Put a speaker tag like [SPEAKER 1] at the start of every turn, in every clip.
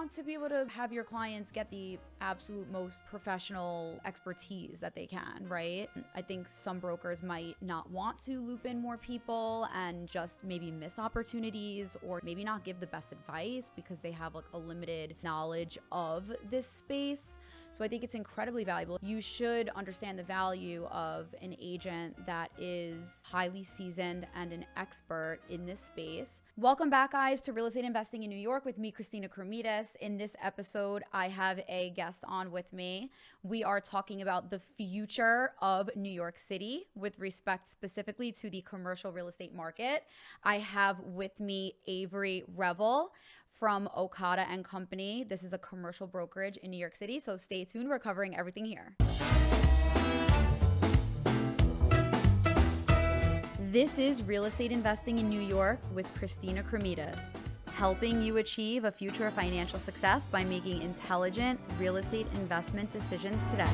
[SPEAKER 1] want to be able to have your clients get the absolute most professional expertise that they can, right? I think some brokers might not want to loop in more people and just maybe miss opportunities, or maybe not give the best advice because they have like a limited knowledge of this space. So I think it's incredibly valuable. You should understand the value of an agent that is highly seasoned and an expert in this space. Welcome back, guys, to Real Estate Investing in New York with me, Christina. In this episode, I have a guest on with me. We are talking about the future of New York City with respect specifically to the commercial real estate market. I have with me Avery Reavill from Okada Company. This is a commercial brokerage in New York City, so stay tuned. We're covering everything here. This is Real Estate Investing in New York with Christina, helping you achieve a future of financial success by making intelligent real estate investment decisions today.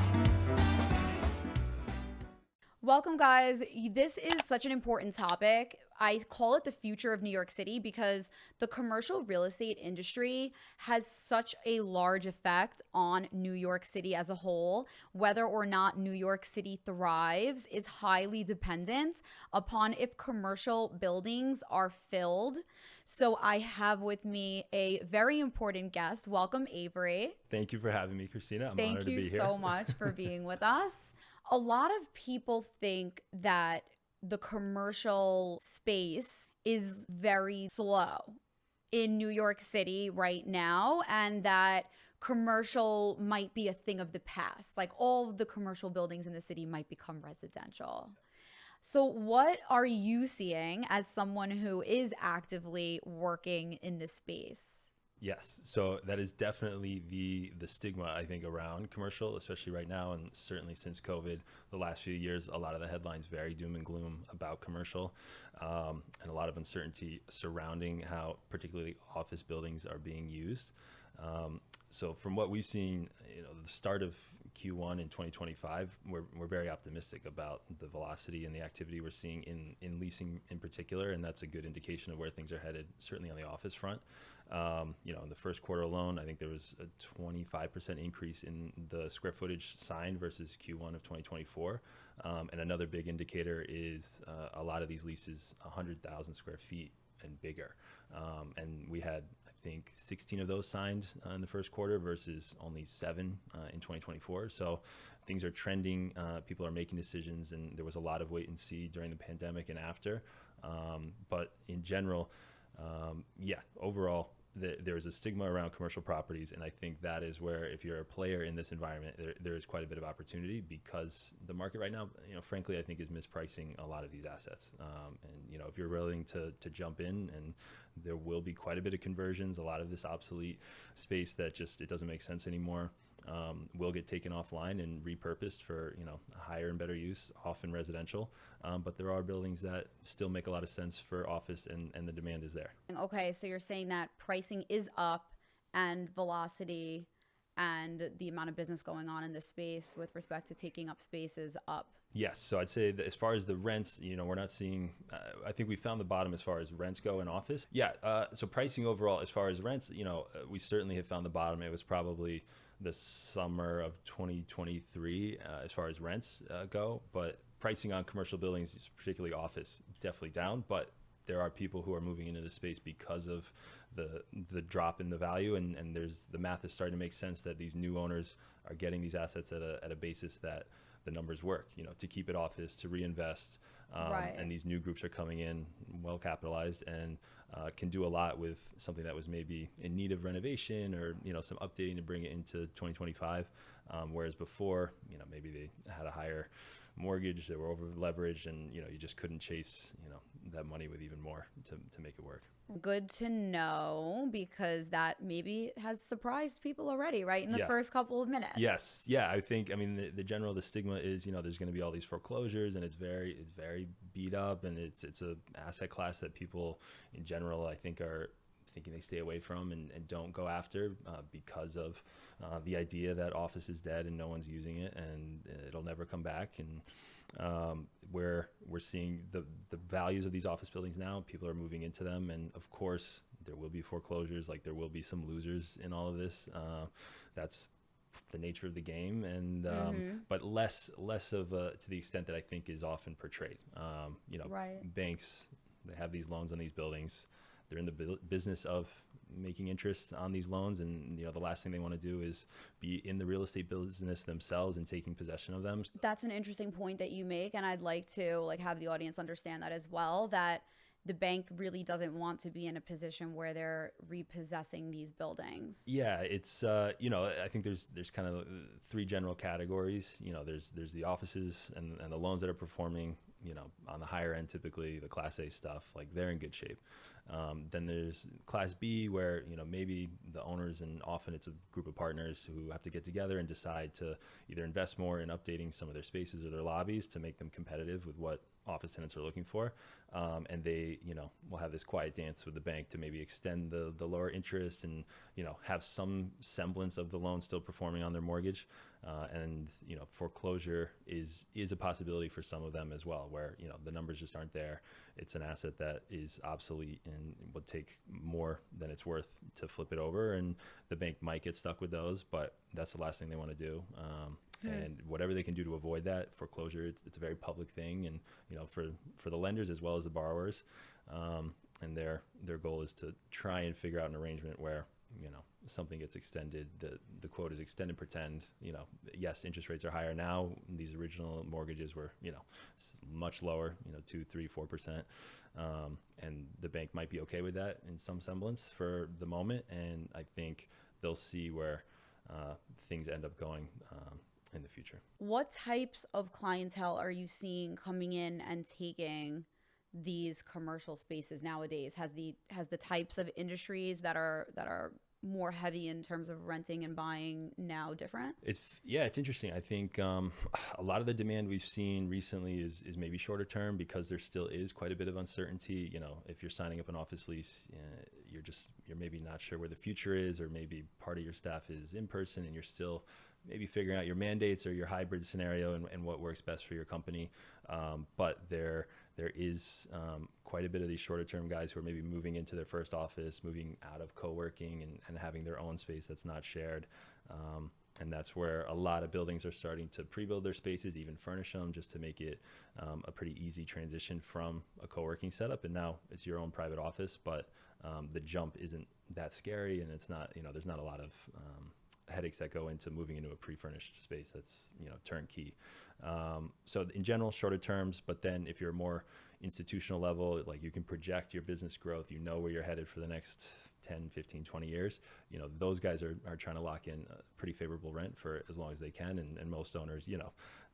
[SPEAKER 1] Welcome, guys. This is such an important topic. I call it the future of New York City because the commercial real estate industry has such a large effect on New York City as a whole. Whether or not New York City thrives is highly dependent upon if commercial buildings are filled. So I have with me a very important guest. Welcome, Avery.
[SPEAKER 2] Thank you for having me, Christina. I'm honored to be here.
[SPEAKER 1] Thank you so much for being with us. A lot of people think that the commercial space is very slow in New York City right now, and that commercial might be a thing of the past. Like all of the commercial buildings in the city might become residential. So what are you seeing as someone who is actively working in this space?
[SPEAKER 2] Yes, so that is definitely the stigma, I think, around commercial, especially right now, and certainly since COVID, the last few years, a lot of the headlines very doom and gloom about commercial, and a lot of uncertainty surrounding how particularly office buildings are being used. So from what we've seen, the start of Q1 in 2025, we're very optimistic about the velocity and the activity we're seeing in leasing in particular, and that's a good indication of where things are headed, certainly on the office front. In the first quarter alone, I think there was a 25% increase in the square footage signed versus Q1 of 2024. And another big indicator is a lot of these leases, 100,000 square feet and bigger. And we had, I think, 16 of those signed in the first quarter versus only 7 in 2024. So things are trending. People are making decisions, and there was a lot of wait and see during the pandemic and after. But in general, overall, there is a stigma around commercial properties, and I think that is where, if you're a player in this environment, there is quite a bit of opportunity, because the market right now, frankly, I think is mispricing a lot of these assets. And if you're willing to jump in, and there will be quite a bit of conversions, a lot of this obsolete space that just it doesn't make sense anymore. Will get taken offline and repurposed for a higher and better use, often residential. But there are buildings that still make a lot of sense for office, and the demand is there.
[SPEAKER 1] Okay, so you're saying that pricing is up, and velocity and the amount of business going on in this space with respect to taking up space is up.
[SPEAKER 2] Yes, so I'd say that as far as the rents, we're not seeing, I think we found the bottom as far as rents go in office. So pricing overall as far as rents, we certainly have found the bottom. It was probably the summer of 2023 as far as rents go, but pricing on commercial buildings, particularly office, definitely down. But there are people who are moving into the space because of the drop in the value, and there's the math is starting to make sense that these new owners are getting these assets at a basis that the numbers work, to keep it office, to reinvest.
[SPEAKER 1] Right.
[SPEAKER 2] And these new groups are coming in well capitalized and can do a lot with something that was maybe in need of renovation or, some updating to bring it into 2025. Whereas before, maybe they had a higher mortgage, they were over leveraged, and, you just couldn't chase, that money with even more to make it work.
[SPEAKER 1] Good to know, because that maybe has surprised people already, right? In the first couple of minutes.
[SPEAKER 2] Yes. Yeah. I think, the stigma is, there's going to be all these foreclosures, and it's very beat up, and it's a asset class that people in general, I think, are thinking they stay away from and don't go after because of the idea that office is dead and no one's using it and it'll never come back. And where we're seeing the values of these office buildings now, people are moving into them. And of course, there will be foreclosures, like there will be some losers in all of this. That's the nature of the game, and but less of to the extent that I think is often portrayed. Banks, they have these loans on these buildings. They're in the business of making interest on these loans, and the last thing they want to do is be in the real estate business themselves and taking possession of them.
[SPEAKER 1] That's an interesting point that you make, and I'd like to have the audience understand that as well, that the bank really doesn't want to be in a position where they're repossessing these buildings.
[SPEAKER 2] Yeah, it's I think there's kind of three general categories. There's the offices and the loans that are performing, on the higher end, typically the Class A stuff, like they're in good shape. Then there's Class B, where maybe the owners, and often it's a group of partners who have to get together and decide to either invest more in updating some of their spaces or their lobbies to make them competitive with what office tenants are looking for, and they will have this quiet dance with the bank to maybe extend the lower interest and have some semblance of the loan still performing on their mortgage, and foreclosure is a possibility for some of them as well, where the numbers just aren't there. It's an asset that is obsolete and would take more than it's worth to flip it over, and the bank might get stuck with those, but that's the last thing they want to do. And whatever they can do to avoid that foreclosure, it's a very public thing, and for the lenders as well as the borrowers, and their goal is to try and figure out an arrangement where something gets extended. The quote is extend and pretend. Yes, interest rates are higher now. These original mortgages were much lower, 2, 3, 4%, and the bank might be okay with that in some semblance for the moment, and I think they'll see where things end up going in the future.
[SPEAKER 1] What types of clientele are you seeing coming in and taking these commercial spaces nowadays? Has the types of industries that are more heavy in terms of renting and buying now different?
[SPEAKER 2] It's interesting. I think a lot of the demand we've seen recently is maybe shorter term, because there still is quite a bit of uncertainty. If you're signing up an office lease, you're maybe not sure where the future is, or maybe part of your staff is in person and you're still maybe figuring out your mandates or your hybrid scenario and what works best for your company. But there is quite a bit of these shorter term guys who are maybe moving into their first office, moving out of co-working and having their own space that's not shared. And that's where a lot of buildings are starting to pre-build their spaces, even furnish them, just to make it a pretty easy transition from a co-working setup. And now it's your own private office, but the jump isn't that scary, and it's not, there's not a lot of headaches that go into moving into a pre-furnished space that's turnkey. So in general, shorter terms, but then if you're more institutional level, like you can project your business growth, where you're headed for the next 10, 15, 20 years, those guys are trying to lock in a pretty favorable rent for as long as they can. And most owners,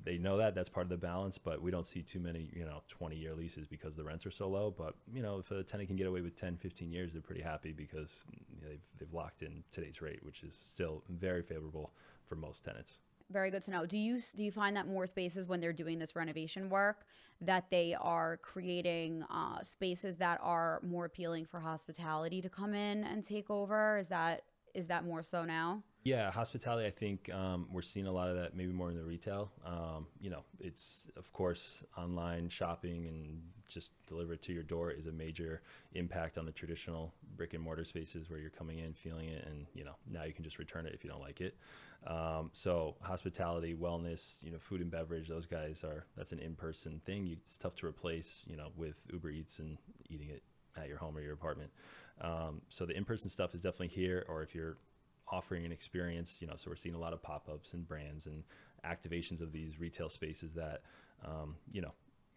[SPEAKER 2] they know that's part of the balance, but we don't see too many, 20-year leases because the rents are so low. But, if a tenant can get away with 10, 15 years, they're pretty happy because they've locked in today's rate, which is still very favorable for most tenants.
[SPEAKER 1] Very good to know. Do you find that more spaces, when they're doing this renovation work, that they are creating spaces that are more appealing for hospitality to come in and take over? Is that more so now?
[SPEAKER 2] Yeah, hospitality, I think we're seeing a lot of that, maybe more in the retail. It's, of course, online shopping and just deliver it to your door is a major impact on the traditional brick and mortar spaces where you're coming in, feeling it, and, now you can just return it if you don't like it. So hospitality, wellness, food and beverage, those guys that's an in-person thing. It's tough to replace, with Uber Eats and eating it at your home or your apartment. So the in-person stuff is definitely here, or if you're offering an experience, so we're seeing a lot of pop-ups and brands and activations of these retail spaces that,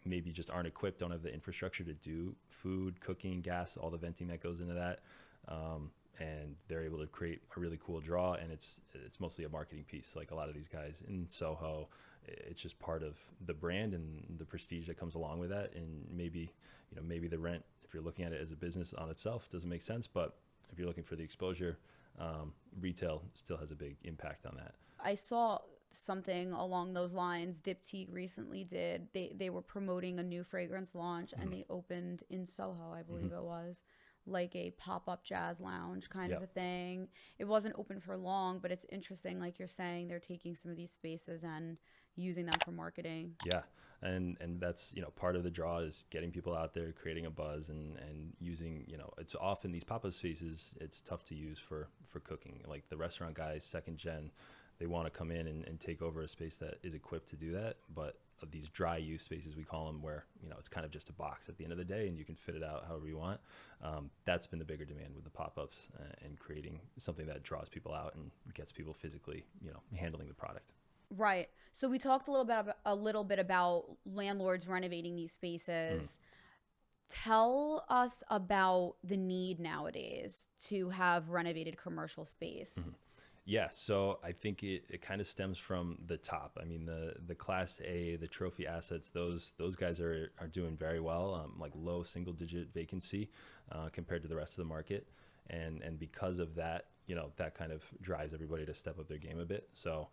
[SPEAKER 2] maybe just aren't equipped, don't have the infrastructure to do food, cooking, gas, all the venting that goes into that. And they're able to create a really cool draw, and it's mostly a marketing piece. Like a lot of these guys in Soho, it's just part of the brand and the prestige that comes along with that. And maybe the rent, if you're looking at it as a business on itself, doesn't make sense. But if you're looking for the exposure, retail still has a big impact on that.
[SPEAKER 1] I saw something along those lines. Diptyque recently did. They were promoting a new fragrance launch, and they opened in Soho, I believe it was, like a pop-up jazz lounge kind
[SPEAKER 2] Yep.
[SPEAKER 1] of a thing. It wasn't open for long, but it's interesting, like you're saying, they're taking some of these spaces and using them for marketing.
[SPEAKER 2] Yeah. And that's, part of the draw is getting people out there, creating a buzz, and using, it's often these pop-up spaces, it's tough to use for cooking. Like the restaurant guys, second gen, they want to come in and take over a space that is equipped to do that. But these dry use spaces, we call them, where, it's kind of just a box at the end of the day and you can fit it out however you want. That's been the bigger demand with the pop-ups, and creating something that draws people out and gets people physically, handling the product.
[SPEAKER 1] Right. So we talked a little bit about landlords renovating these spaces. Tell us about the need nowadays to have renovated commercial space.
[SPEAKER 2] Yeah, so I think it kind of stems from the top. I mean, the Class A, the trophy assets, those guys are doing very well, like low single-digit vacancy compared to the rest of the market. And because of that, that kind of drives everybody to step up their game a bit. So,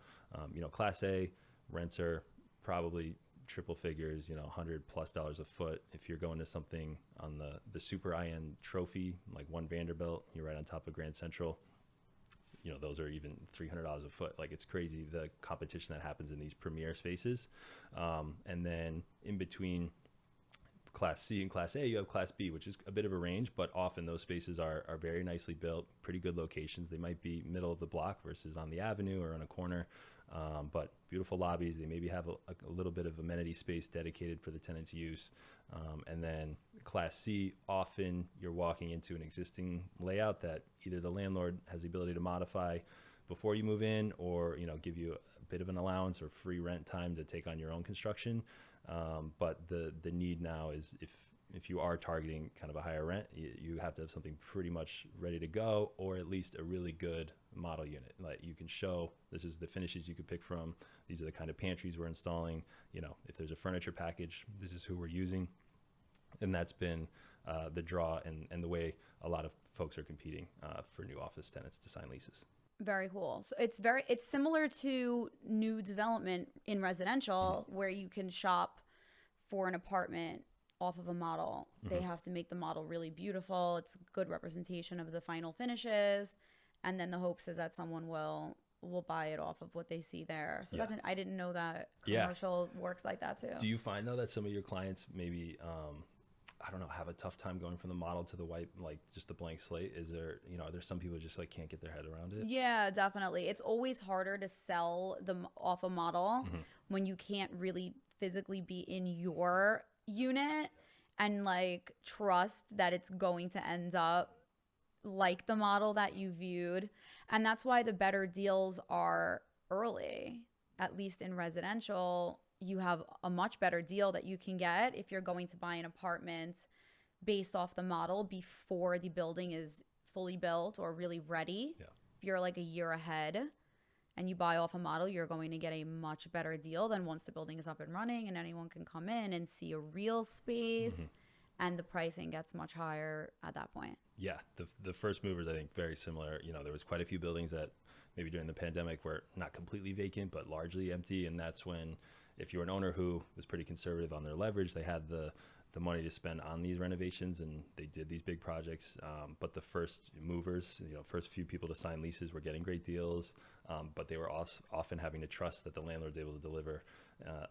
[SPEAKER 2] Class A rents are probably triple figures, $100+ a foot. If you're going to something on the super high-end trophy, like One Vanderbilt, you're right on top of Grand Central. Those are even $300 a foot. Like, it's crazy, the competition that happens in these premier spaces. And then in between Class C and Class A, you have Class B, which is a bit of a range, but often those spaces are very nicely built, pretty good locations. They might be middle of the block versus on the avenue or on a corner, but beautiful lobbies. They maybe have a little bit of amenity space dedicated for the tenant's use. And then Class C, often you're walking into an existing layout that either the landlord has the ability to modify before you move in, or give you a bit of an allowance or free rent time to take on your own construction. But the need now is, if you are targeting kind of a higher rent, you have to have something pretty much ready to go, or at least a really good model unit. Like, you can show, this is the finishes you could pick from. These are the kind of pantries we're installing. If there's a furniture package, this is who we're using. And that's been the draw and the way a lot of folks are competing for new office tenants to sign leases.
[SPEAKER 1] Very cool. So it's similar to new development in residential, where you can shop for an apartment off of a model. They have to make the model really beautiful. It's a good representation of the final finishes. And then the hopes is that someone will buy it off of what they see there. So I didn't know that commercial works like that too.
[SPEAKER 2] Do you find, though, that some of your clients maybe, have a tough time going from the model to the white, like just the blank slate? Is there, are there some people who just like can't get their head around it?
[SPEAKER 1] Yeah, definitely. It's always harder to sell them off a model when you can't really physically be in your unit and like trust that it's going to end up like the model that you viewed. And that's why the better deals are early. At least in residential, you have a much better deal that you can get if you're going to buy an apartment based off the model before the building is fully built or really ready.
[SPEAKER 2] Yeah.
[SPEAKER 1] If you're like a year ahead and you buy off a model, you're going to get a much better deal than once the building is up and running and anyone can come in and see a real space, and the pricing gets much higher at that point.
[SPEAKER 2] Yeah, the first movers, I think, very similar. There was quite a few buildings that maybe during the pandemic were not completely vacant, but largely empty. And that's when, if you're an owner who was pretty conservative on their leverage, they had the money to spend on these renovations, and they did these big projects. But the first movers, first few people to sign leases were getting great deals, but they were also often having to trust that the landlord's able to deliver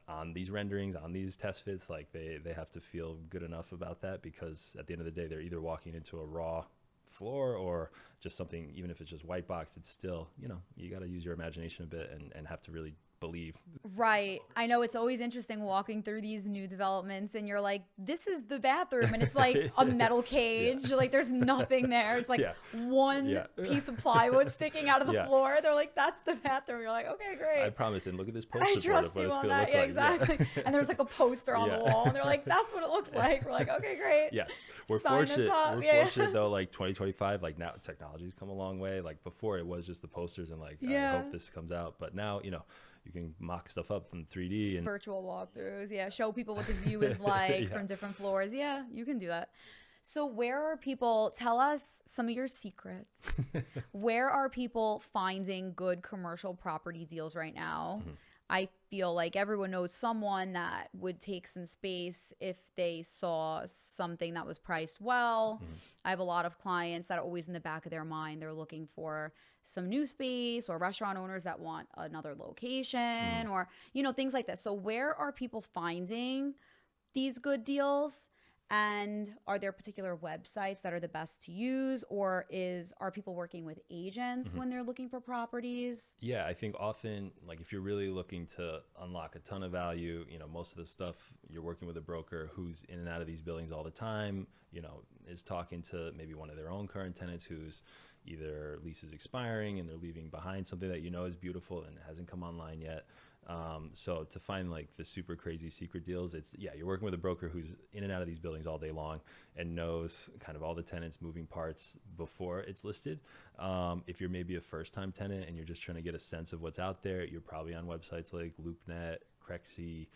[SPEAKER 2] on these renderings, on these test fits. Like they have to feel good enough about that, because at the end of the day, they're either walking into a raw floor or just something, even if it's just white box, it's still, you got to use your imagination a bit and have to really believe.
[SPEAKER 1] Right. I know it's always interesting walking through these new developments and you're like, this is the bathroom, and it's like a metal cage. Like there's nothing there. It's like one piece of plywood sticking out of the floor. They're like, that's the bathroom. You're like, okay, great.
[SPEAKER 2] I promise. And look at this poster
[SPEAKER 1] I
[SPEAKER 2] board
[SPEAKER 1] trust
[SPEAKER 2] of what
[SPEAKER 1] you
[SPEAKER 2] it's
[SPEAKER 1] on
[SPEAKER 2] going to
[SPEAKER 1] that.
[SPEAKER 2] look like.
[SPEAKER 1] Exactly. And there's like a poster on the wall and they're like, that's what it looks like. We're like, okay, great.
[SPEAKER 2] Yes. We're
[SPEAKER 1] Sign us
[SPEAKER 2] fortunate.
[SPEAKER 1] up.
[SPEAKER 2] We're fortunate though, like 2025, like now technology's come a long way. Like before it was just the posters and like, I hope this comes out. But now, you can mock stuff up from 3D and
[SPEAKER 1] virtual walkthroughs. Show people what the view is like from different floors. Yeah, you can do that. So where are people, tell us some of your secrets. Where are people finding good commercial property deals right now? I feel like everyone knows someone that would take some space if they saw something that was priced well. I have a lot of clients that are always in the back of their mind. They're looking for some new space, or restaurant owners that want another location, or, you know, things like that. So where are people finding these good deals? And are there particular websites that are the best to use, or are people working with agents when they're looking for properties?
[SPEAKER 2] Yeah, I think often, like if you're really looking to unlock a ton of value, you know, most of the stuff you're working with a broker who's in and out of these buildings all the time, you know, is talking to maybe one of their own current tenants who's either lease is expiring and they're leaving behind something that you know is beautiful and hasn't come online yet. So to find like the super crazy secret deals, you're working with a broker who's in and out of these buildings all day long and knows kind of all the tenants' moving parts before it's listed. If you're maybe a first-time tenant and you're just trying to get a sense of what's out there, you're probably on websites like LoopNet, Crexy.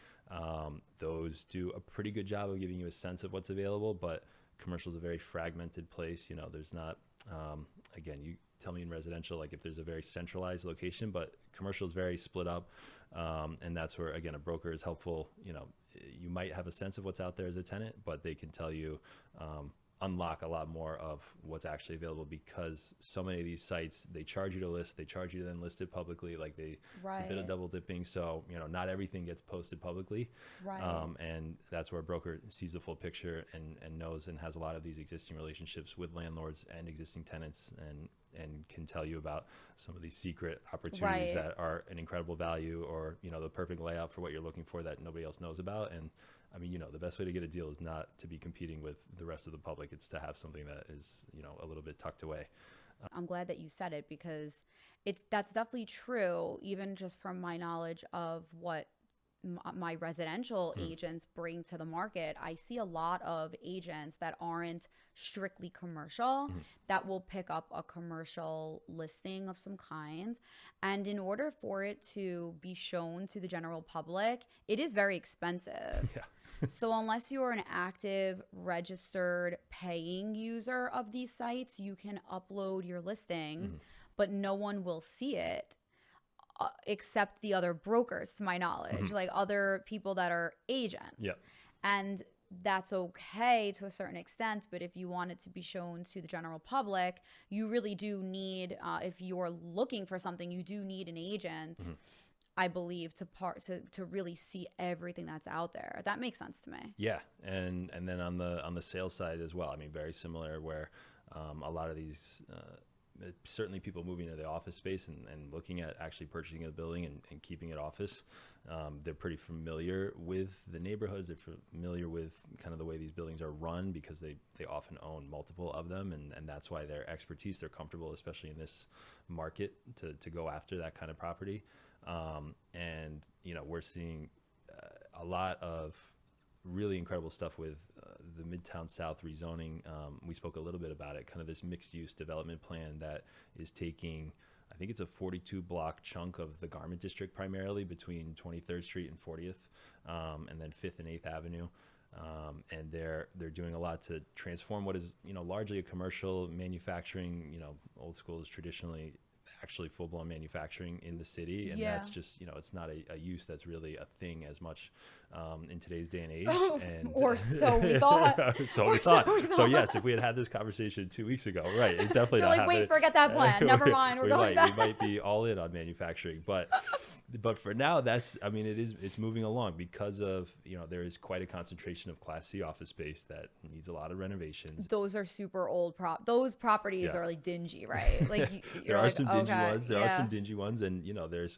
[SPEAKER 2] Those do a pretty good job of giving you a sense of what's available, but commercial is a very fragmented place. You know, there's not, again, you tell me in residential, like if there's a very centralized location, but commercial is very split up. And that's where, again, a broker is helpful. You know, you might have a sense of what's out there as a tenant, but they can tell you, unlock a lot more of what's actually available, because so many of these sites, they charge you to list, they charge you to then list it publicly. Like it's a bit of double dipping. So, you know, not everything gets posted publicly. And that's where a broker sees the full picture and knows and has a lot of these existing relationships with landlords and existing tenants, and can tell you about some of these secret opportunities that are an incredible value, or, you know, the perfect layout for what you're looking for that nobody else knows about. And I mean, you know, the best way to get a deal is not to be competing with the rest of the public. It's to have something that is, you know, a little bit tucked away.
[SPEAKER 1] I'm glad that you said it, because that's definitely true, even just from my knowledge of what my residential agents bring to the market. I see a lot of agents that aren't strictly commercial that will pick up a commercial listing of some kind. And in order for it to be shown to the general public, it is very expensive. So unless you're an active, registered, paying user of these sites, you can upload your listing, but no one will see it. Except the other brokers, to my knowledge, like other people that are agents. And that's okay to a certain extent, but if you want it to be shown to the general public, you really do need, if you're looking for something, you do need an agent, I believe, to really see everything that's out there. That makes sense to me.
[SPEAKER 2] Yeah, and then on the sales side as well, I mean, very similar, where a lot of these certainly people moving to the office space and looking at actually purchasing a building and keeping it office. They're pretty familiar with the neighborhoods. They're familiar with kind of the way these buildings are run, because they often own multiple of them. And that's why their expertise, they're comfortable, especially in this market, to go after that kind of property. And, you know, we're seeing a lot of really incredible stuff with the Midtown South rezoning. We spoke a little bit about it, kind of this mixed use development plan that is taking, I think it's a 42 block chunk of the garment district, primarily between 23rd Street and 40th, and then 5th and 8th Avenue. And they're doing a lot to transform what is, you know, largely a commercial manufacturing. You know, old school is traditionally actually full-blown manufacturing in the city, and that's just, you know, it's not a use that's really a thing as much in today's day and age. And
[SPEAKER 1] or so we thought.
[SPEAKER 2] So yes, if we had this conversation 2 weeks ago, right, it's definitely not
[SPEAKER 1] like, wait, forget that plan. Never mind.
[SPEAKER 2] We might be all in on manufacturing, but for now, it's moving along, because of, you know, there is quite a concentration of Class C office space that needs a lot of renovations.
[SPEAKER 1] Those are super old those properties are like dingy, right? Like
[SPEAKER 2] there are some dingy ones. There are some dingy ones, and, you know, there's,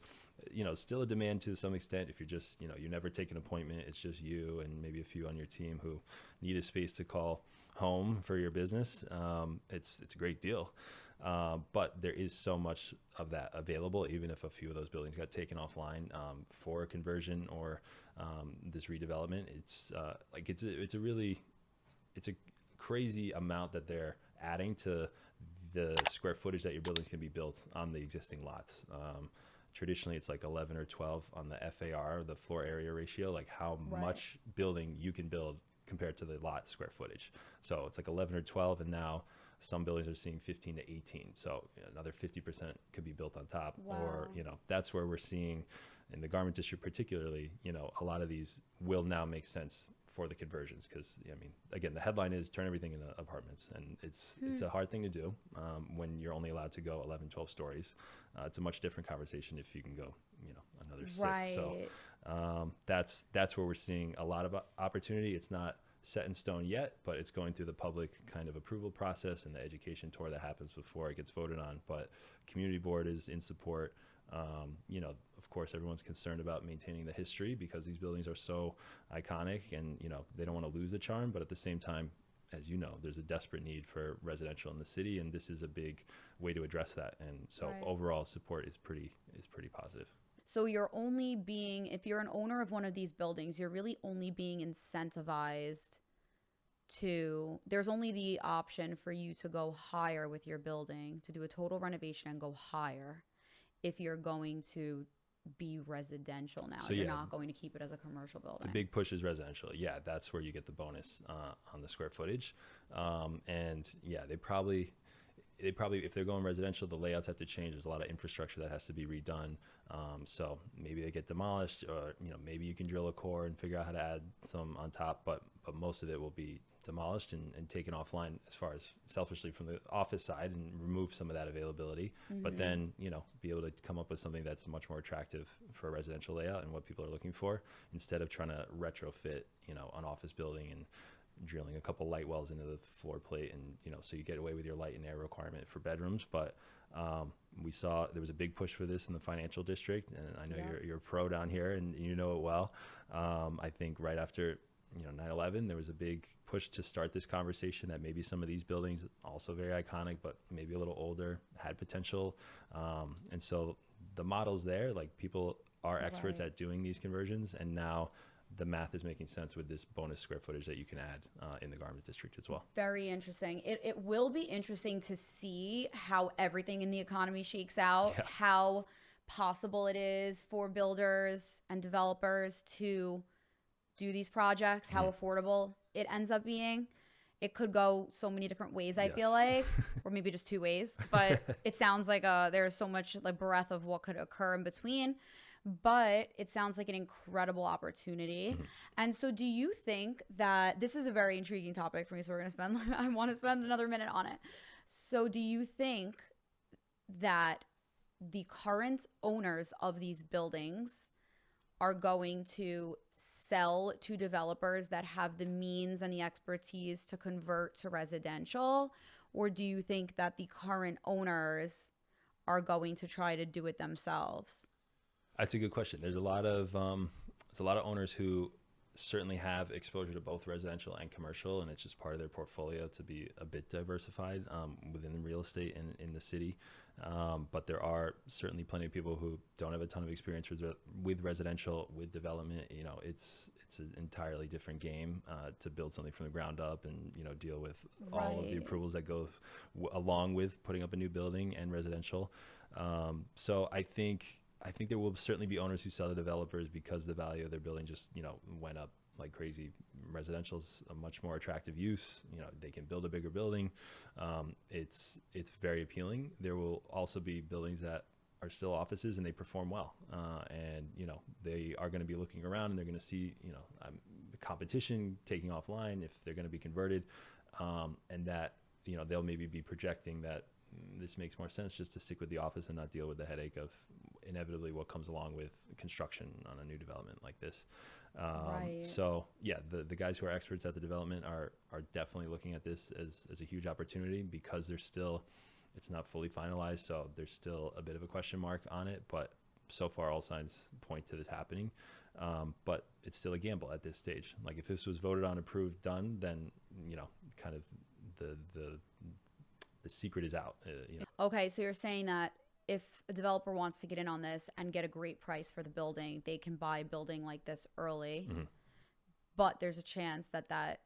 [SPEAKER 2] you know, still a demand to some extent. If you're just, you know, you never take an appointment, it's just you and maybe a few on your team who need a space to call home for your business. It's a great deal. But there is so much of that available, even if a few of those buildings got taken offline for a conversion or this redevelopment. It's a crazy amount that they're adding to the square footage that your buildings can be built on the existing lots. Traditionally, it's like 11 or 12 on the FAR, the floor area ratio, like how much building you can build compared to the lot square footage. So it's like 11 or 12, and now Some buildings are seeing 15 to 18. So another 50% could be built on top.
[SPEAKER 1] Wow.
[SPEAKER 2] Or, that's where we're seeing in the garment district particularly, a lot of these will now make sense for the conversions, because again, the headline is turn everything into apartments, and it's a hard thing to do when you're only allowed to go 11, 12 stories. It's a much different conversation if you can go another 6.
[SPEAKER 1] Right.
[SPEAKER 2] So that's where we're seeing a lot of opportunity. It's not set in stone yet, but it's going through the public kind of approval process and the education tour that happens before it gets voted on. But community board is in support. Of course, everyone's concerned about maintaining the history because these buildings are so iconic, and they don't want to lose the charm. But at the same time, as you know, there's a desperate need for residential in the city, and this is a big way to address that. And so overall support is pretty positive.
[SPEAKER 1] So if you're an owner of one of these buildings, you're really only being incentivized there's only the option for you to go higher with your building, to do a total renovation and go higher if you're going to be residential now. So you're not going to keep it as a commercial building.
[SPEAKER 2] The big push is residential. Yeah, that's where you get the bonus on the square footage. And yeah, they probably, if they're going residential, the layouts have to change. There's a lot of infrastructure that has to be redone. So maybe they get demolished, or maybe you can drill a core and figure out how to add some on top. But most of it will be demolished and taken offline, as far as selfishly from the office side, and remove some of that availability. But then be able to come up with something that's much more attractive for a residential layout and what people are looking for, instead of trying to retrofit an office building and drilling a couple light wells into the floor plate, and so you get away with your light and air requirement for bedrooms. But we saw there was a big push for this in the financial district, and I know you're a pro down here and you know it well. I think right after 9/11, there was a big push to start this conversation that maybe some of these buildings, also very iconic but maybe a little older, had potential. And so the model's there, like people are experts at doing these conversions, and now the math is making sense with this bonus square footage that you can add in the garment district as well.
[SPEAKER 1] Very interesting. It will be interesting to see how everything in the economy shakes out, how possible it is for builders and developers to do these projects, how affordable it ends up being. It could go so many different ways, I feel like, or maybe just 2 ways, but it sounds like there's so much like breadth of what could occur in between. But it sounds like an incredible opportunity. And so do you think that this is a very intriguing topic for me, so I want to spend another minute on it. So do you think that the current owners of these buildings are going to sell to developers that have the means and the expertise to convert to residential? Or do you think that the current owners are going to try to do it themselves?
[SPEAKER 2] That's a good question. There's a lot of owners who certainly have exposure to both residential and commercial, and it's just part of their portfolio to be a bit diversified within the real estate in the city. But there are certainly plenty of people who don't have a ton of experience with residential, with development. It's an entirely different game to build something from the ground up and deal with all of the approvals that go along with putting up a new building and residential. So I think there will certainly be owners who sell to developers because the value of their building just went up like crazy. Residential is a much more attractive use. They can build a bigger building. It's very appealing. There will also be buildings that are still offices and they perform well. And they are going to be looking around and they're going to see the competition taking offline if they're going to be converted, and that they'll maybe be projecting that this makes more sense just to stick with the office and not deal with the headache of inevitably what comes along with construction on a new development like this. So yeah, the guys who are experts at the development are definitely looking at this as a huge opportunity, because it's not fully finalized. So there's still a bit of a question mark on it, but so far all signs point to this happening. But it's still a gamble at this stage. Like if this was voted on, approved, done, then, kind of the secret is out.
[SPEAKER 1] Okay. So you're saying that if a developer wants to get in on this and get a great price for the building, they can buy a building like this early, but there's a chance that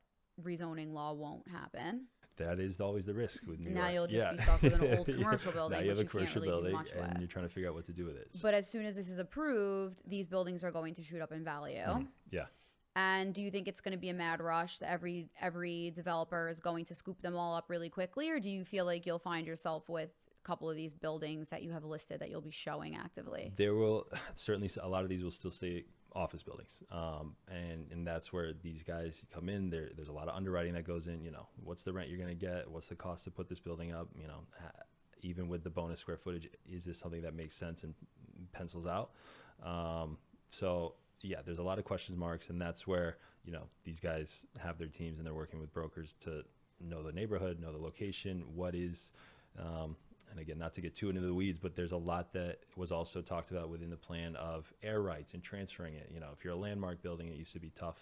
[SPEAKER 1] rezoning law won't happen.
[SPEAKER 2] That is always the risk with New York.
[SPEAKER 1] Now you'll just be stuck with an old commercial building,
[SPEAKER 2] now you have
[SPEAKER 1] which
[SPEAKER 2] a commercial
[SPEAKER 1] can't really
[SPEAKER 2] building,
[SPEAKER 1] do much
[SPEAKER 2] and
[SPEAKER 1] with.
[SPEAKER 2] you're trying to figure out what to do with it.
[SPEAKER 1] But as soon as this is approved, these buildings are going to shoot up in value.
[SPEAKER 2] Yeah.
[SPEAKER 1] And do you think it's going to be a mad rush that every developer is going to scoop them all up really quickly? Or do you feel like you'll find yourself with a couple of these buildings that you have listed that you'll be showing actively?
[SPEAKER 2] There will certainly, a lot of these will still stay office buildings. And that's where these guys come in. There's a lot of underwriting that goes in, what's the rent you're going to get? What's the cost to put this building up? Even with the bonus square footage, is this something that makes sense and pencils out? So yeah, there's a lot of question marks, and that's where, these guys have their teams and they're working with brokers to know the neighborhood, know the location, what is, and again, not to get too into the weeds, but there's a lot that was also talked about within the plan of air rights and transferring it. If you're a landmark building, it used to be tough,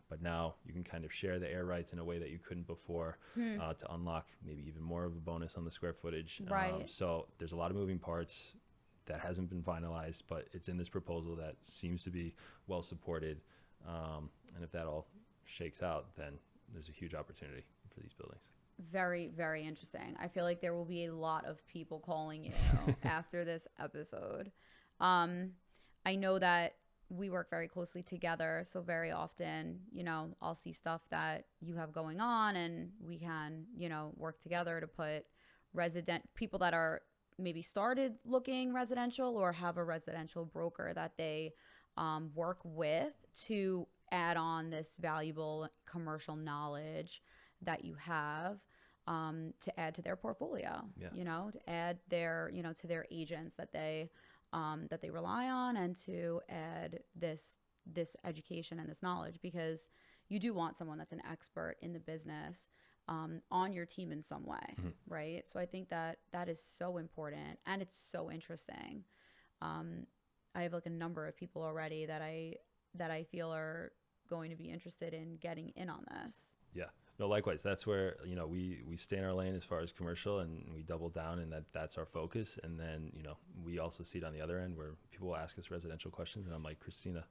[SPEAKER 2] but now you can kind of share the air rights in a way that you couldn't before, to unlock maybe even more of a bonus on the square footage.
[SPEAKER 1] Right.
[SPEAKER 2] So there's a lot of moving parts that hasn't been finalized, but it's in this proposal that seems to be well supported. And if that all shakes out, then there's a huge opportunity for these buildings.
[SPEAKER 1] Very, very interesting. I feel like there will be a lot of people calling you after this episode. I know that we work very closely together, so very often, I'll see stuff that you have going on, and we can, work together to put people that are maybe started looking residential or have a residential broker that they work with to add on this valuable commercial knowledge that you have, to add to their portfolio, to add their, to their agents that they rely on, and to add this education and this knowledge, because you do want someone that's an expert in the business on your team in some way, right? So I think that is so important, and it's so interesting. I have like a number of people already that I feel are going to be interested in getting in on this.
[SPEAKER 2] Yeah. No, likewise. That's where, we stay in our lane as far as commercial, and we double down, and that's our focus. And then, we also see it on the other end where people will ask us residential questions, and I'm like, Christina,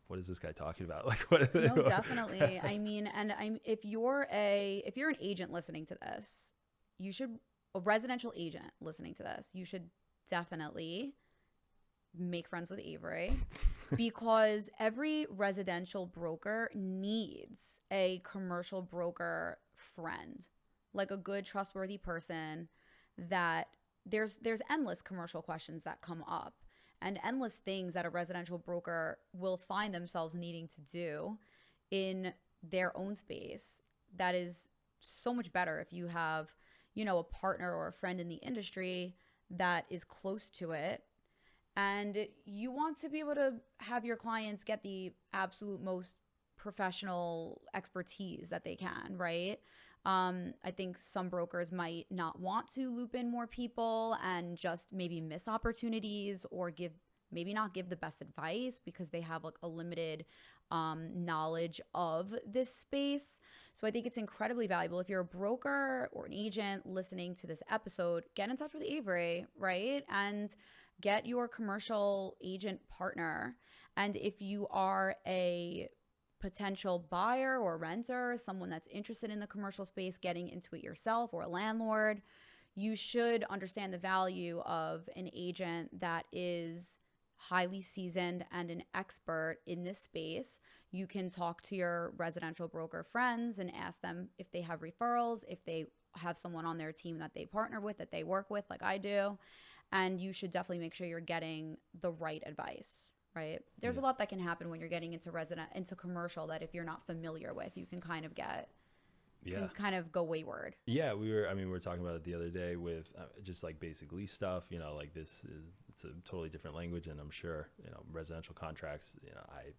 [SPEAKER 2] what is this guy talking about? Like, what?
[SPEAKER 1] No, definitely. I mean, and if you're an agent listening to this, a residential agent listening to this, you should definitely make friends with Avery, because every residential broker needs a commercial broker friend, like a good, trustworthy person that there's endless commercial questions that come up, and endless things that a residential broker will find themselves needing to do in their own space. That is so much better if you have, a partner or a friend in the industry that is close to it. And you want to be able to have your clients get the absolute most professional expertise that they can, right? I think some brokers might not want to loop in more people and just maybe miss opportunities, or maybe not give the best advice because they have like a limited knowledge of this space. So I think it's incredibly valuable. If you're a broker or an agent listening to this episode, get in touch with Avery, right? And get your commercial agent partner. And if you are a potential buyer or renter, someone that's interested in the commercial space, getting into it yourself, or a landlord, you should understand the value of an agent that is highly seasoned and an expert in this space. You can talk to your residential broker friends and ask them if they have referrals, if they have someone on their team that they partner with, that they work with, like I do. And you should definitely make sure you're getting the right advice, right? There's a lot that can happen when you're getting into commercial, that if you're not familiar with, you can kind of can kind of go wayward.
[SPEAKER 2] Yeah, we were talking about it the other day with just like basic lease stuff, like it's a totally different language, and I'm sure, residential contracts, I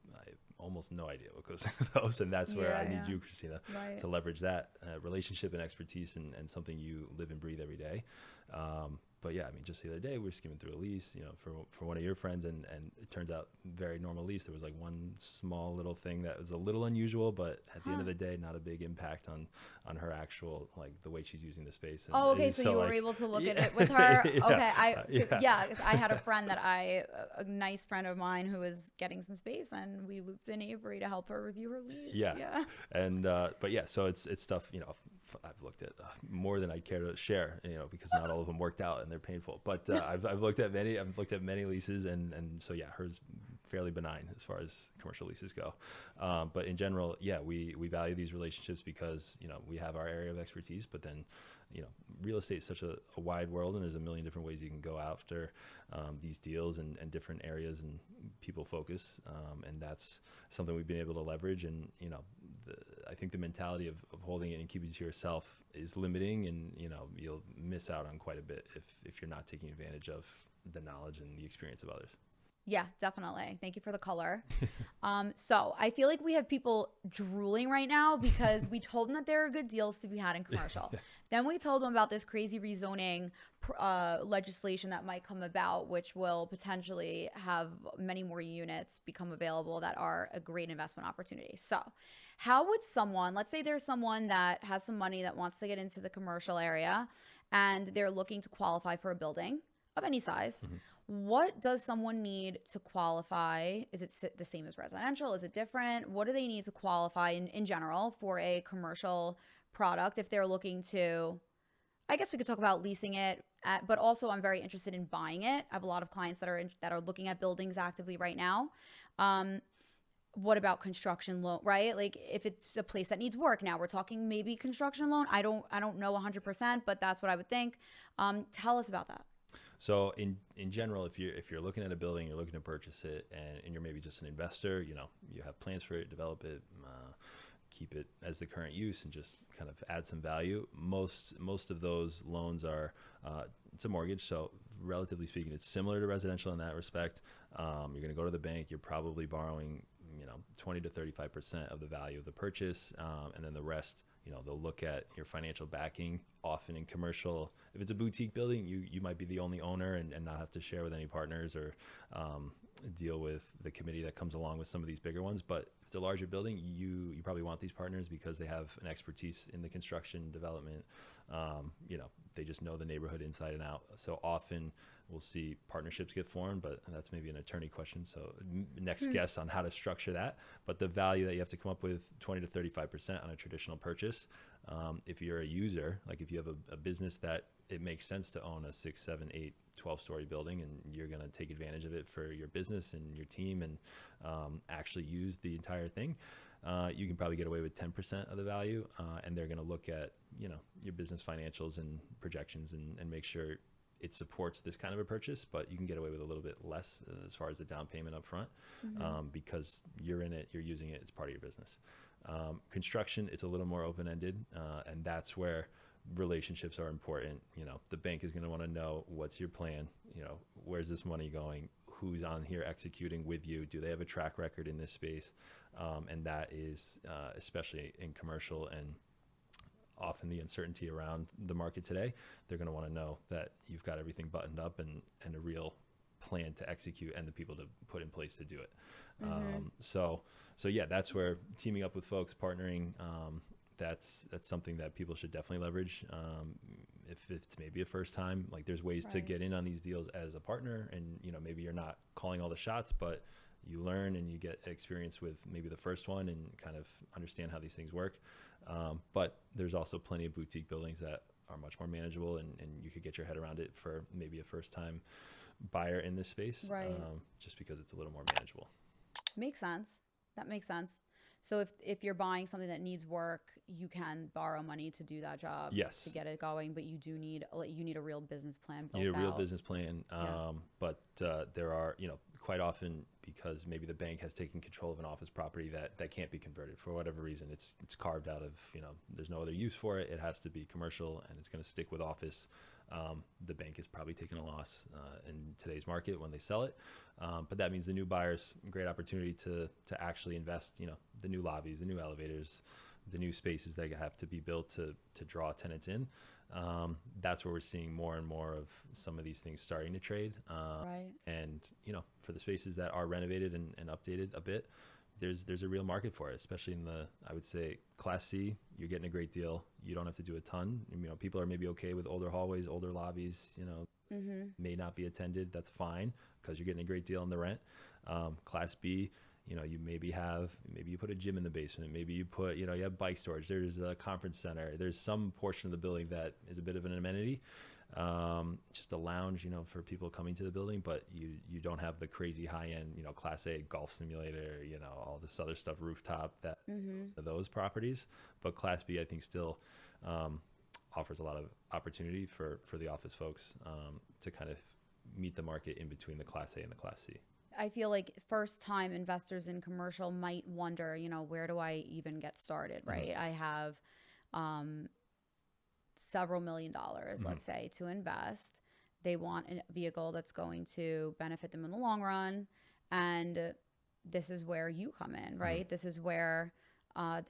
[SPEAKER 2] almost no idea what goes into those, and that's where I need you, Christina, to leverage that relationship and expertise and something you live and breathe every day. But yeah, just the other day we were skimming through a lease, for one of your friends, and it turns out very normal lease. There was like one small little thing that was a little unusual, but at the end of the day, not a big impact on her actual, like, the way she's using the space. And,
[SPEAKER 1] okay. So you were able to look at it with her. Okay. I had a friend a nice friend of mine who was getting some space, and we looped in Avery to help her review her lease. Yeah.
[SPEAKER 2] And, but yeah, so it's stuff, I've looked at more than I care to share, because not all of them worked out and they're painful. But I've looked at many leases, and so yeah, hers fairly benign as far as commercial leases go. But in general, yeah, we value these relationships because, we have our area of expertise, but then, real estate is such a wide world, and there's a million different ways you can go after these deals and different areas and people focus. And that's something we've been able to leverage. And, I think the mentality of holding it and keeping it to yourself is limiting, and, you'll miss out on quite a bit if you're not taking advantage of the knowledge and the experience of others.
[SPEAKER 1] Yeah, definitely. Thank you for the color. So I feel like we have people drooling right now because we told them that there are good deals to be had in commercial. Then we told them about this crazy rezoning legislation that might come about, which will potentially have many more units become available that are a great investment opportunity. So how would someone, let's say there's someone that has some money that wants to get into the commercial area and they're looking to qualify for a building of any size. Mm-hmm. What does someone need to qualify? Is it the same as residential? Is it different? What do they need to qualify in general for a commercial product if they're looking to, I guess we could talk about leasing it, but also I'm very interested in buying it. I have a lot of clients that are looking at buildings actively right now. What about construction loan, right? Like if it's a place that needs work, now we're talking maybe construction loan. I don't know 100%, but that's what I would think. Tell us about that.
[SPEAKER 2] So in general, if you're looking at a building, you're looking to purchase it, and you're maybe just an investor, you have plans for it, develop it, keep it as the current use, and just kind of add some value. Most of those loans are it's a mortgage, so relatively speaking, it's similar to residential in that respect. You're going to go to the bank, you're probably borrowing 20 to 35% of the value of the purchase, and then the rest. They'll look at your financial backing. Often in commercial, if it's a boutique building, you might be the only owner and not have to share with any partners or deal with the committee that comes along with some of these bigger ones. But if it's a larger building, you probably want these partners because they have an expertise in the construction development. They just know the neighborhood inside and out. So often we'll see partnerships get formed, but that's maybe an attorney question. So next guess on how to structure that. But the value that you have to come up with, 20 to 35% on a traditional purchase. If you're a user, like if you have a business that it makes sense to own a 6, 7, 8, 12-story building, and you're going to take advantage of it for your business and your team and actually use the entire thing, you can probably get away with 10% of the value, and they're going to look at your business financials and projections and make sure it supports this kind of a purchase, but you can get away with a little bit less as far as the down payment up front, because you're in it, you're using it, it's part of your business. Construction, it's a little more open-ended, and that's where relationships are important. The bank is going to want to know what's your plan, where's this money going, who's on here executing with you, do they have a track record in this space, and that is especially in commercial and often the uncertainty around the market today, they're going to want to know that you've got everything buttoned up and a real plan to execute and the people to put in place to do it. So yeah, that's where teaming up with folks, partnering, that's something that people should definitely leverage. If it's maybe a first time, like there's ways to get in on these deals as a partner, and maybe you're not calling all the shots, but you learn and you get experience with maybe the first one and kind of understand how these things work. But there's also plenty of boutique buildings that are much more manageable, and you could get your head around it for maybe a first time buyer in this space, just because it's a little more manageable.
[SPEAKER 1] Makes sense. That makes sense. So if you're buying something that needs work, you can borrow money to do that job, to get it going, but you do need a real business plan built out.
[SPEAKER 2] You need a real business plan, but there are, quite often, because maybe the bank has taken control of an office property that can't be converted for whatever reason. It's carved out of, there's no other use for it. It has to be commercial, and it's going to stick with office. The bank is probably taking a loss in today's market when they sell it. But that means the new buyers, great opportunity to actually invest, the new lobbies, the new elevators, the new spaces that have to be built to draw tenants in. That's where we're seeing more and more of some of these things starting to trade. And, for the spaces that are renovated and updated a bit, there's a real market for it, especially in I would say Class C. You're getting a great deal. You don't have to do a ton. People are maybe okay with older hallways, older lobbies, may not be attended. That's fine, because you're getting a great deal on the rent. Class B, you maybe you put a gym in the basement. Maybe you put, you have bike storage. There's a conference center. There's some portion of the building that is a bit of an amenity. just a lounge, for people coming to the building, but you don't have the crazy high end, Class A golf simulator, all this other stuff, rooftop, that those properties. But Class B, I think, still offers a lot of opportunity for the office folks to kind of meet the market in between the Class A and the Class C.
[SPEAKER 1] I feel like first time investors in commercial might wonder, where do I even get started, right? I have several $1 million, let's say, to invest. They want a vehicle that's going to benefit them in the long run. And this is where you come in, right? This is where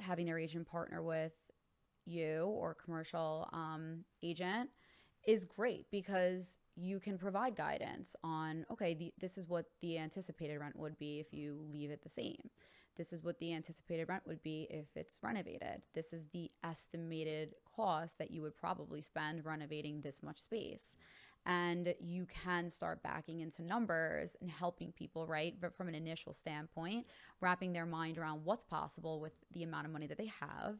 [SPEAKER 1] having their agent partner with you or commercial agent is great, because you can provide guidance on, okay, this is what the anticipated rent would be if you leave it the same. This is what the anticipated rent would be if it's renovated. This is the estimated cost that you would probably spend renovating this much space. And you can start backing into numbers and helping people, right? But from an initial standpoint, wrapping their mind around what's possible with the amount of money that they have.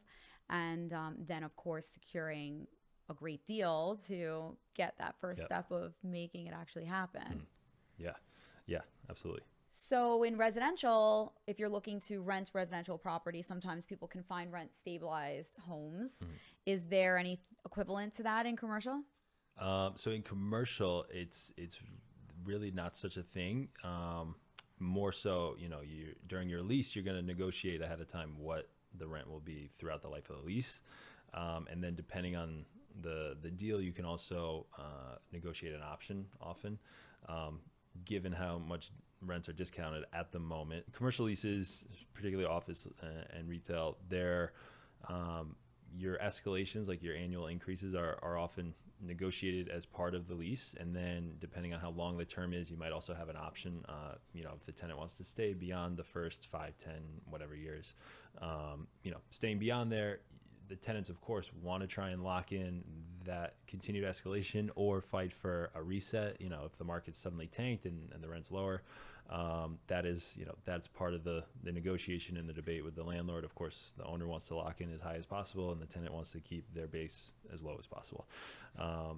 [SPEAKER 1] And then, of course, securing a great deal to get that first step of making it actually happen.
[SPEAKER 2] Yeah, absolutely.
[SPEAKER 1] So in residential, if you're looking to rent residential property, sometimes people can find rent stabilized homes. Is there any equivalent to that in commercial?
[SPEAKER 2] So in commercial, it's really not such a thing. More so, during your lease, you're going to negotiate ahead of time what the rent will be throughout the life of the lease. And then depending on the deal, you can also negotiate an option often, given how much rents are discounted at the moment. Commercial leases, particularly office and retail, they're your escalations, like your annual increases, are often negotiated as part of the lease. And then depending on how long the term is, you might also have an option, if the tenant wants to stay beyond the first 5, 10, whatever years, staying beyond there, the tenants, of course, want to try and lock in that continued escalation or fight for a reset. If the market's suddenly tanked and the rent's lower, that's part of the negotiation and the debate with the landlord. Of course, the owner wants to lock in as high as possible, and the tenant wants to keep their base as low as possible.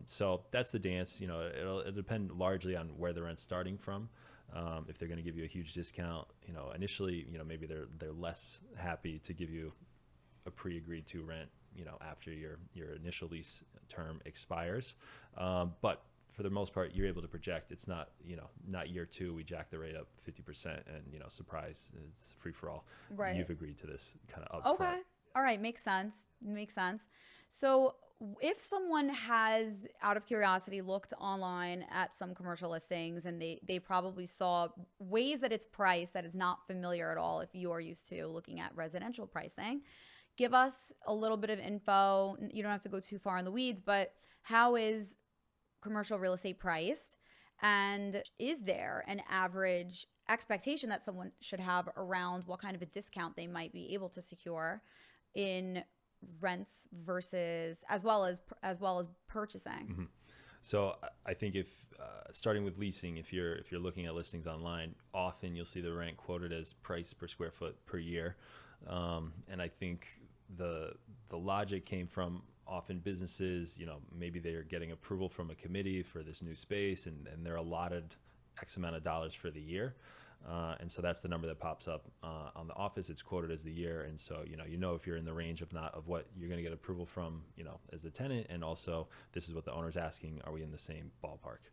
[SPEAKER 2] So that's the dance. It'll depend largely on where the rent's starting from. If they're going to give you a huge discount, initially, maybe they're less happy to give you a pre-agreed to rent, after your initial lease term expires. But for the most part, you're able to project. It's not, not year 2, we jack the rate up 50% and, surprise, it's free for all.
[SPEAKER 1] Right.
[SPEAKER 2] You've agreed to this kind of upfront.
[SPEAKER 1] Okay. All right. Makes sense. So if someone has, out of curiosity, looked online at some commercial listings and they probably saw ways that it's priced that is not familiar at all if you are used to looking at residential pricing, give us a little bit of info. You don't have to go too far in the weeds, but how is commercial real estate priced? And is there an average expectation that someone should have around what kind of a discount they might be able to secure in rents versus as well as purchasing?
[SPEAKER 2] So I think if starting with leasing, if you're looking at listings online, often you'll see the rent quoted as price per square foot per year. And I think the logic came from often businesses, maybe they're getting approval from a committee for this new space and they're allotted X amount of dollars for the year. And so that's the number that pops up on the office. It's quoted as the year. And so, if you're in the range of what you're going to get approval from, as the tenant, and also this is what the owner's asking, are we in the same ballpark?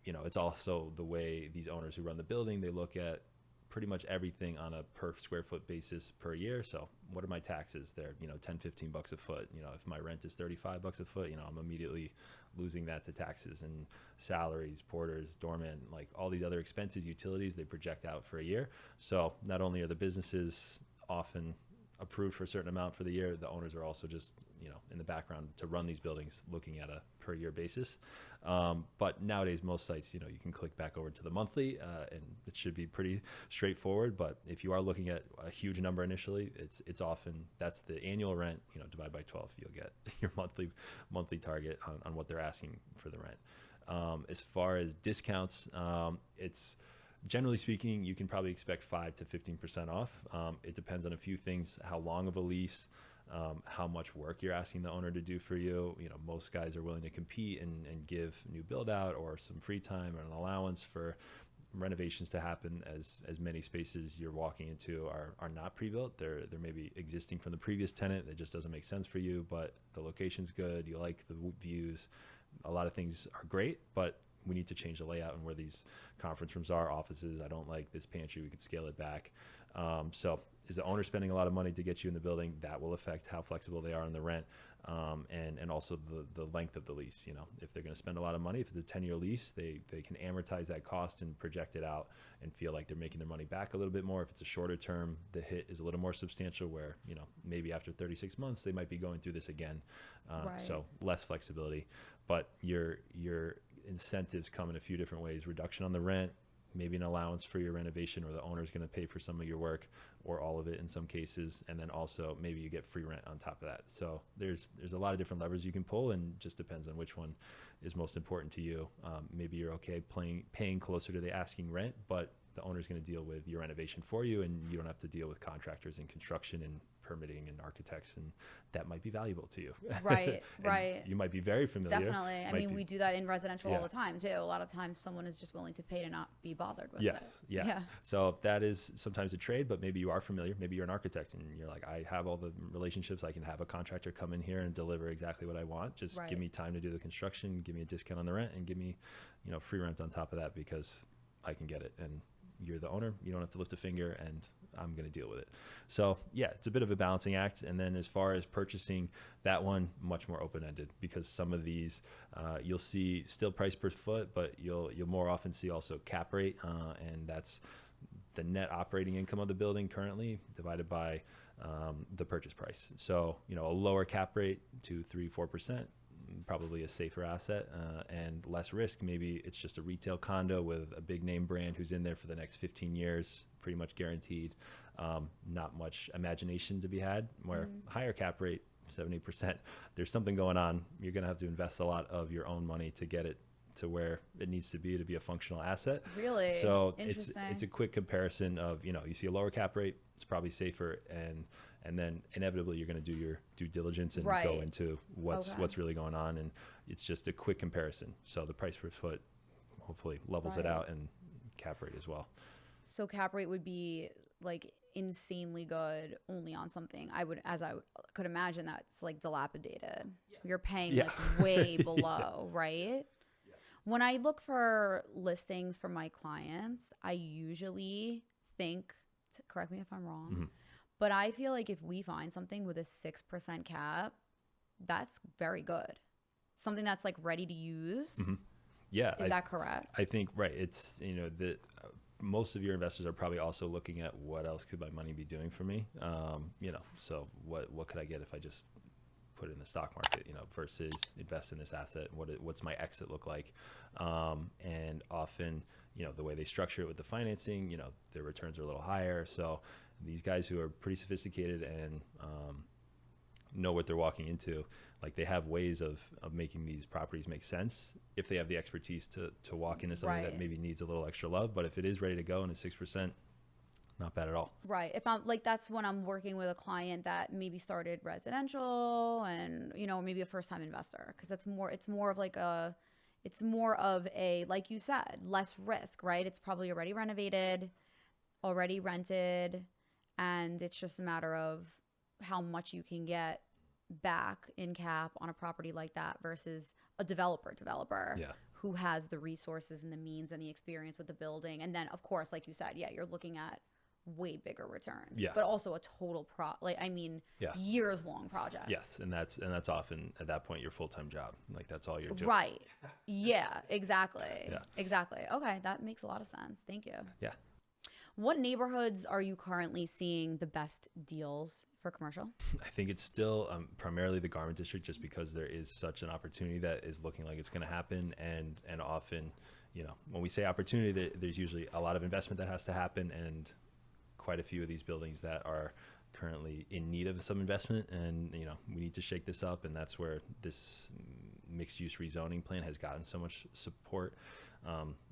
[SPEAKER 2] It's also the way these owners who run the building, they look at pretty much everything on a per square foot basis per year. So what are my taxes? They're, $10-15 a foot. If my rent is $35 a foot, I'm immediately losing that to taxes and salaries, porters, doormen, like all these other expenses, utilities, they project out for a year. So not only are the businesses often approved for a certain amount for the year, the owners are also just, in the background to run these buildings looking at a per year basis. But nowadays, most sites, you can click back over to the monthly and it should be pretty straightforward. But if you are looking at a huge number initially, it's often, that's the annual rent, divide by 12, you'll get your monthly target on what they're asking for the rent. As far as discounts, it's generally speaking, you can probably expect 5 to 15% off. It depends on a few things, how long of a lease, how much work you're asking the owner to do for you. You know, most guys are willing to compete and give new build out or some free time or an allowance for renovations to happen, as many spaces you're walking into are not pre-built. They're maybe existing from the previous tenant that just doesn't make sense for you, but the location's good, you like the views, a lot of things are great, but we need to change the layout and where these conference rooms are, offices. I don't like this pantry, we could scale it back. So is the owner spending a lot of money to get you in the building? That will affect how flexible they are on the rent, and also the length of the lease. You know, if they're going to spend a lot of money, if it's a 10-year lease, they can amortize that cost and project it out and feel like they're making their money back a little bit more. If it's a shorter term, the hit is a little more substantial, where, you know, maybe after 36 months they might be going through this again.
[SPEAKER 1] Right.
[SPEAKER 2] So less flexibility, but your incentives come in a few different ways: reduction on the rent, maybe an allowance for your renovation, or the owner's going to pay for some of your work or all of it in some cases, and then also maybe you get free rent on top of that. So there's a lot of different levers you can pull, and just depends on which one is most important to you. Maybe you're okay paying closer to the asking rent, but the owner's going to deal with your renovation for you, and you don't have to deal with contractors and construction and permitting and architects, and that might be valuable to you.
[SPEAKER 1] Right, right.
[SPEAKER 2] You might be very familiar.
[SPEAKER 1] Definitely. I mean, we do that in residential all the time too. A lot of times someone is just willing to pay to not be bothered with it.
[SPEAKER 2] Yeah. So that is sometimes a trade, but maybe you are familiar. Maybe you're an architect and you're like, I have all the relationships. I can have a contractor come in here and deliver exactly what I want. Just give me time to do the construction, give me a discount on the rent, and give me, you know, free rent on top of that, because I can get it. And you're the owner. You don't have to lift a finger, and I'm going to deal with it. So yeah, it's a bit of a balancing act. And then as far as purchasing, that one much more open-ended, because some of these you'll see still price per foot, but you'll more often see also cap rate, and that's the net operating income of the building currently divided by the purchase price. So, you know, a lower cap rate, 2, 3, 4%, probably a safer asset, and less risk. Maybe it's just a retail condo with a big name brand who's in there for the next 15 years, pretty much guaranteed. Not much imagination to be had. Where higher cap rate, 70%, there's something going on. You're going to have to invest a lot of your own money to get it to where it needs to be a functional asset.
[SPEAKER 1] Really?
[SPEAKER 2] So it's a quick comparison of, you know, you see a lower cap rate, it's probably safer, and then inevitably you're going to do your due diligence and go into what's really going on, and it's just a quick comparison. So the price per foot hopefully levels it out, and cap rate as well.
[SPEAKER 1] So cap rate would be like insanely good only on something I could imagine that's like dilapidated. You're paying like way below, right? When I look for listings for my clients, I usually think, correct me if I'm wrong, but I feel like if we find something with a 6% cap, that's very good. Something that's like ready to use.
[SPEAKER 2] Yeah.
[SPEAKER 1] Is that correct?
[SPEAKER 2] I think, right. It's, you know, most of your investors are probably also looking at what else could my money be doing for me? You know, so what could I get if I just put it in the stock market, you know, versus invest in this asset? What's my exit look like? And often, you know, the way they structure it with the financing, you know, their returns are a little higher. So these guys who are pretty sophisticated and know what they're walking into, like they have ways of making these properties make sense if they have the expertise to walk into something that maybe needs a little extra love. But if it is ready to go and it's 6%, not bad at all. Right.
[SPEAKER 1] If I'm like, that's when I'm working with a client that maybe started residential and, you know, maybe a first time investor, because it's more of a, like you said, less risk, right? It's probably already renovated, already rented, and it's just a matter of how much you can get back in cap on a property like that versus a developer who has the resources and the means and the experience with the building. And then of course, like you said, you're looking at way bigger returns, but also a total years long project.
[SPEAKER 2] Yes. And that's often at that point your full-time job. Like that's all you're doing.
[SPEAKER 1] Right. Yeah, exactly. Exactly. Okay. That makes a lot of sense. Thank you.
[SPEAKER 2] Yeah.
[SPEAKER 1] What neighborhoods are you currently seeing the best deals for commercial?
[SPEAKER 2] I think it's still primarily the garment district, just because there is such an opportunity that is looking like it's going to happen. And often, you know, when we say opportunity, there's usually a lot of investment that has to happen, and quite a few of these buildings that are currently in need of some investment. And, you know, we need to shake this up. And that's where this mixed use rezoning plan has gotten so much support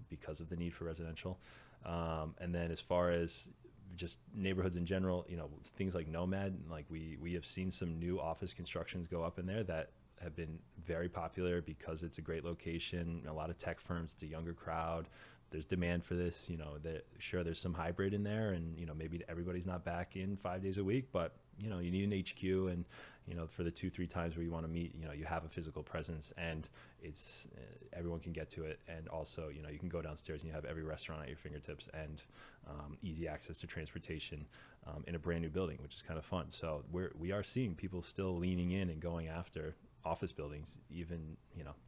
[SPEAKER 2] because of the need for residential. And then as far as just neighborhoods in general, things like Nomad, like we have seen some new office constructions go up in there that have been very popular because it's a great location, a lot of tech firms, it's a younger crowd. There's demand for this, sure, there's some hybrid in there, and, maybe everybody's not back in 5 days a week, but, you need an HQ, and, for the 2-3 times where you want to meet, you have a physical presence, and it's, everyone can get to it. And also, you can go downstairs and you have every restaurant at your fingertips, and easy access to transportation in a brand new building, which is kind of fun. So we are seeing people still leaning in and going after office buildings, even,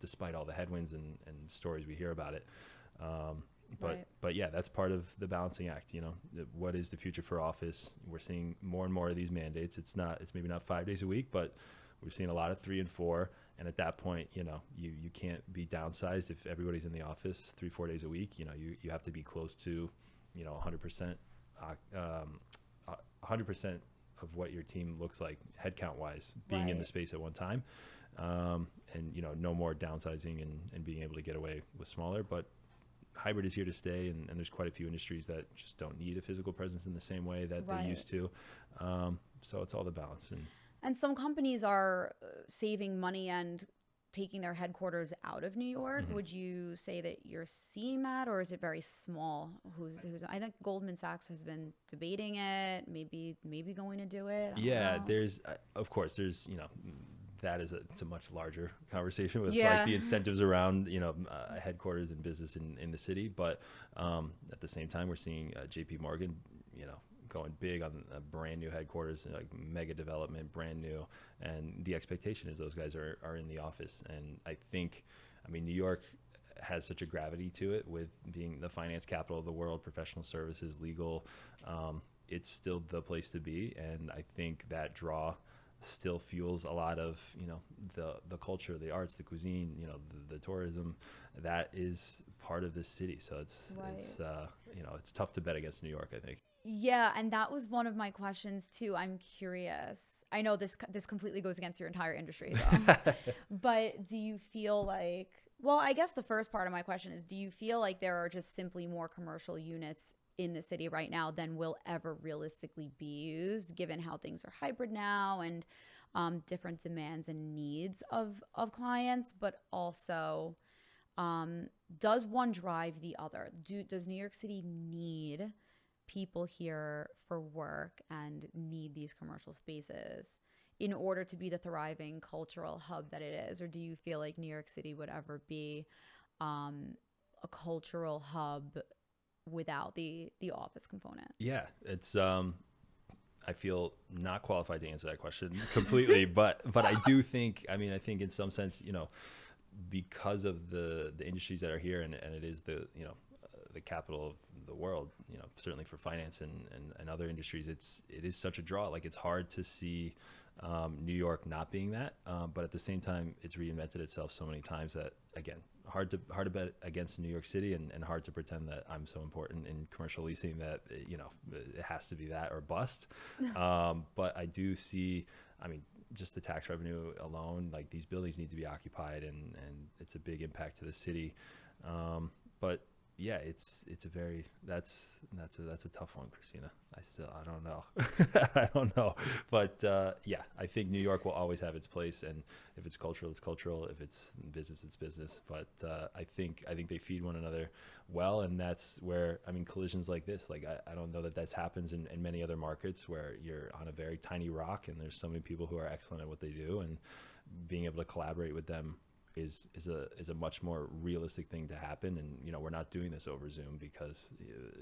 [SPEAKER 2] despite all the headwinds and stories we hear about it. But yeah, that's part of the balancing act. What is the future for office? We're seeing more and more of these mandates. It's maybe not 5 days a week, but we're seeing a lot of 3 and 4. And at that point, you can't be downsized if everybody's in the office 3-4 days a week. You have to be close to, 100%, 100% of what your team looks like headcount wise, being in the space at one time. And no more downsizing and being able to get away with smaller, but hybrid is here to stay, and there's quite a few industries that just don't need a physical presence in the same way that they used to. So it's all the balance.
[SPEAKER 1] And some companies are saving money and taking their headquarters out of New York. Mm-hmm. Would you say that you're seeing that, or is it very small? I think Goldman Sachs has been debating it, maybe going to do it.
[SPEAKER 2] Yeah, there's that is it's a much larger conversation with like the incentives around headquarters and business in the city, but at the same time we're seeing JP Morgan going big on a brand new headquarters, like mega development, brand new, and the expectation is those guys are in the office. And I think, New York has such a gravity to it with being the finance capital of the world, professional services, legal. It's still the place to be, and I think that draw still fuels a lot of the culture, the arts, the cuisine, the tourism that is part of this city. So it's tough to bet against New York, I think.
[SPEAKER 1] Yeah, and that was one of my questions too. I'm curious. I know this completely goes against your entire industry, but do you feel like? Well, I guess the first part of my question is: do you feel like there are just simply more commercial units in the city right now than will ever realistically be used, given how things are hybrid now and different demands and needs of clients? But also, does one drive the other? Does New York City need people here for work and need these commercial spaces in order to be the thriving cultural hub that it is? Or do you feel like New York City would ever be a cultural hub without the office component?
[SPEAKER 2] Yeah, it's I feel not qualified to answer that question completely, but I do think, I think in some sense, because of the industries that are here, and it is the capital of the world, certainly for finance and other industries, it is such a draw. Like, it's hard to see New York not being that, but at the same time, it's reinvented itself so many times that, again, hard to bet against New York City, and hard to pretend that I'm so important in commercial leasing that it has to be that or bust. But I do see, just the tax revenue alone, like, these buildings need to be occupied, and it's a big impact to the city. But yeah, that's a tough one, Christina. I don't know. I don't know. But yeah, I think New York will always have its place, and if it's cultural, it's cultural. If it's business, it's business. But I think they feed one another well, and that's where, collisions like this, like, I don't know that happens in many other markets where you're on a very tiny rock and there's so many people who are excellent at what they do, and being able to collaborate with them is a much more realistic thing to happen. And we're not doing this over Zoom because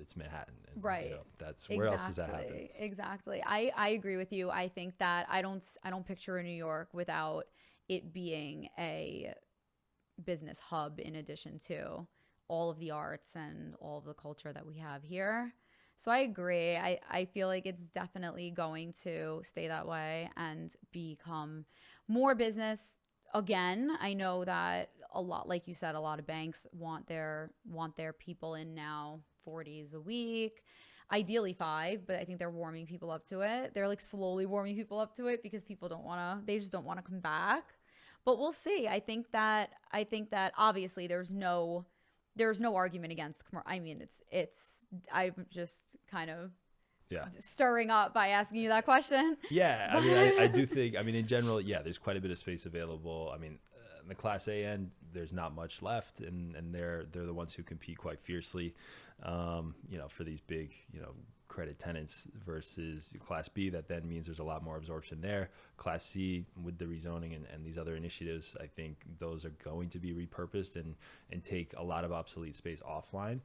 [SPEAKER 2] it's Manhattan, and,
[SPEAKER 1] right?
[SPEAKER 2] That's where else does that happen?
[SPEAKER 1] Exactly. I agree with you. I think that I don't picture New York without it being a business hub, in addition to all of the arts and all of the culture that we have here. So I agree. I feel like it's definitely going to stay that way and become more business. Again, I know that a lot, like you said, a lot of banks want their people in now 4 days a week, ideally 5, but I think they're warming people up to it. They're like slowly warming people up to it because people they just don't want to come back. But we'll see. I think that obviously there's no argument against. I'm just kind of
[SPEAKER 2] Yeah.
[SPEAKER 1] stirring up by asking you that question.
[SPEAKER 2] Yeah, I mean, I do think, I mean, in general, yeah, there's quite a bit of space available. I mean, in the Class A end, there's not much left, and they're the ones who compete quite fiercely, for these big, credit tenants versus Class B. That then means there's a lot more absorption there. Class C, with the rezoning and these other initiatives, I think those are going to be repurposed and take a lot of obsolete space offline.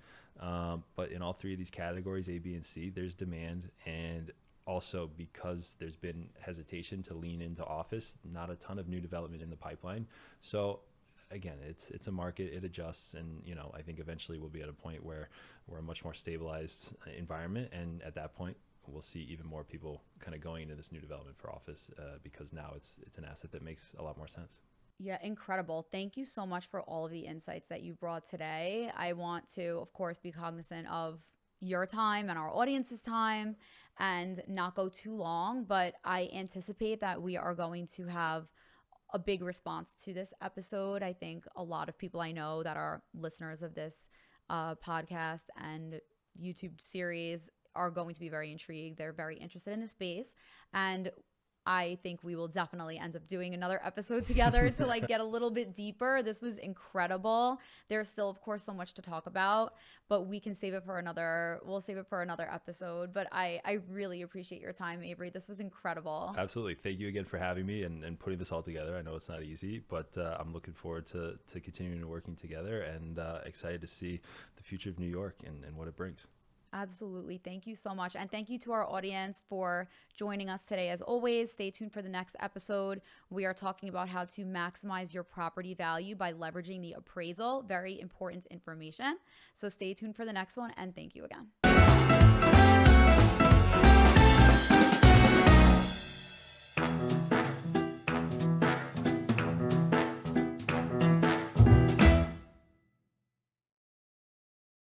[SPEAKER 2] But in all three of these categories, A, B, and C, there's demand. And also, because there's been hesitation to lean into office, not a ton of new development in the pipeline. So again, it's a market, it adjusts, and I think eventually we'll be at a point where we're a much more stabilized environment, and at that point we'll see even more people kind of going into this new development for office, because now it's an asset that makes a lot more sense.
[SPEAKER 1] Yeah, incredible. Thank you so much for all of the insights that you brought today. I want to, of course, be cognizant of your time and our audience's time and not go too long, but I anticipate that we are going to have a big response to this episode. I think a lot of people I know that are listeners of this podcast and YouTube series are going to be very intrigued. They're very interested in the space, and I think we will definitely end up doing another episode together to get a little bit deeper. This was incredible. There's still, of course, so much to talk about, but we'll save it for another episode. But I really appreciate your time, Avery. This was incredible.
[SPEAKER 2] Absolutely. Thank you again for having me and putting this all together. I know it's not easy, but I'm looking forward to continuing working together, and excited to see the future of New York and what it brings.
[SPEAKER 1] Absolutely. Thank you so much. And thank you to our audience for joining us today. As always, stay tuned for the next episode. We are talking about how to maximize your property value by leveraging the appraisal. Very important information. So stay tuned for the next one, and thank you again.